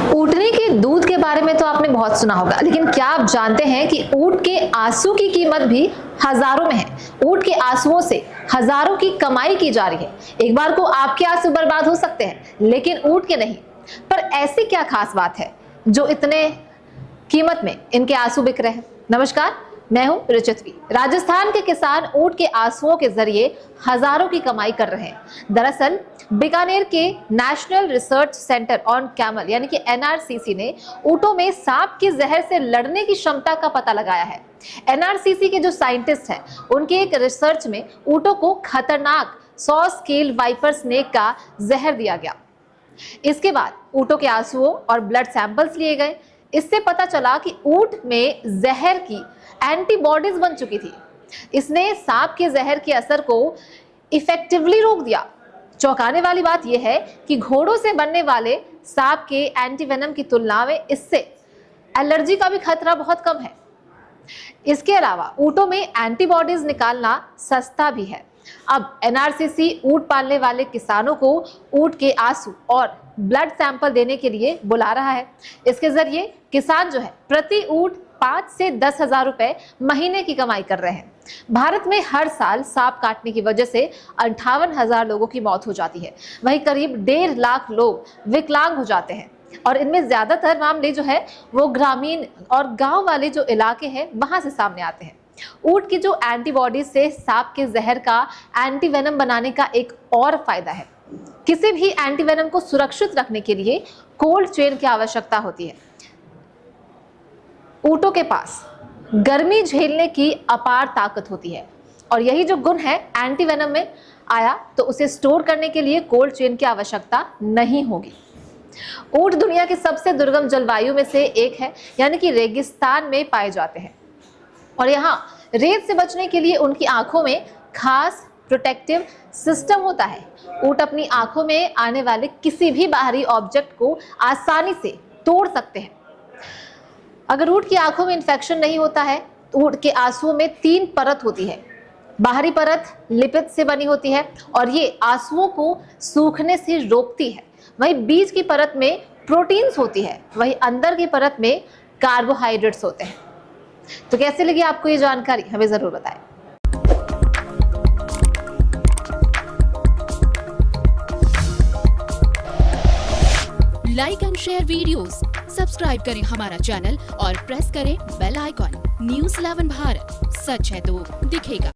ऊँटनी के दूध के बारे में तो आपने बहुत सुना होगा, लेकिन क्या आप जानते हैं कि ऊँट के आंसू की कीमत भी हजारों में है। ऊँट के आंसुओं से हजारों की कमाई की जा रही है। एक बार को आपके आंसू बर्बाद हो सकते हैं, लेकिन ऊँट के नहीं। पर ऐसी क्या खास बात है जो इतने कीमत में इनके आंसू बिक रहे हैं? नमस्कार, मैं हूं रुचितवी। राजस्थान के किसान ऊँट के आंसुओं के जरिए हजारों की कमाई कर रहे हैं। दरअसल बीकानेर के national research centre on camel यानी कि एनआरसीसी ने ऊँटों में सांप के जहर से लड़ने की क्षमता का पता लगाया है। एनआरसीसी के जो साइंटिस्ट हैं, उनके एक रिसर्च में ऊँटों को खतरनाक 100 स्केल वाइपर स्नेक का जहर दिया गया। इसके बाद ऊँटों के आंसुओं और ब्लड सैंपल्स लिए गए। इससे पता चला कि ऊँट में जहर की एंटीबॉडीज बन चुकी थी। इसने सांप के जहर के असर को इफेक्टिवली रोक दिया। चौंकाने वाली बात यह है कि घोड़ों से बनने वाले सांप के एंटीवेनम की तुलना में इससे एलर्जी का भी खतरा बहुत कम है। इसके अलावा ऊँटों में एंटीबॉडीज निकालना सस्ता भी है। अब एनआरसीसी ऊँट पालने वाले किसानों को ऊँट के आंसू और ब्लड सैंपल देने के लिए बुला रहा है। इसके जरिए किसान जो है प्रति ऊँट 5 से 10 हजार रुपए महीने की कमाई कर रहे हैं। भारत में हर साल सांप काटने की वजह से 58,000 लोगों की मौत हो जाती है। वहीं करीब 1.5 लाख लोग विकलांग हो जाते हैं और इनमें ज्यादातर मामले जो है वो ग्रामीण और गांव वाले जो इलाके हैं वहां से सामने आते हैं। ऊँट की जो एंटीबॉडी से सांप के जहर का एंटीवेनम बनाने का एक और फायदा है। किसी भी एंटीवेनम को सुरक्षित रखने के लिए कोल्ड चेन की आवश्यकता होती है। ऊँटों के पास गर्मी झेलने की अपार ताकत होती है और यही जो गुण है एंटीवेनम में आया तो उसे स्टोर करने के लिए कोल्ड चेन की आवश्यकता नहीं होगी। ऊँट दुनिया की सबसे दुर्गम जलवायु में से एक है, यानी कि रेगिस्तान में पाए जाते हैं और यहाँ रेत से बचने के लिए उनकी आंखों में खास प्रोटेक्टिव सिस्टम होता है। ऊँट अपनी आंखों में आने वाले किसी भी बाहरी ऑब्जेक्ट को आसानी से तोड़ सकते हैं। अगर ऊँट की आंखों में इंफेक्शन नहीं होता है तो ऊँट के आंसुओं में 3 परत होती है। बाहरी परत लिपिड से बनी होती है और ये आंसुओं को सूखने से रोकती है। वहीं बीच की परत में प्रोटीन्स होती है, वहीं अंदर की परत में कार्बोहाइड्रेट्स होते हैं। तो कैसे लगी आपको ये जानकारी, हमें जरूर बताएं। Like and share videos, subscribe करें हमारा चैनल और प्रेस करें बेल आइकॉन। न्यूज़ 11 भारत, सच है तो दिखेगा।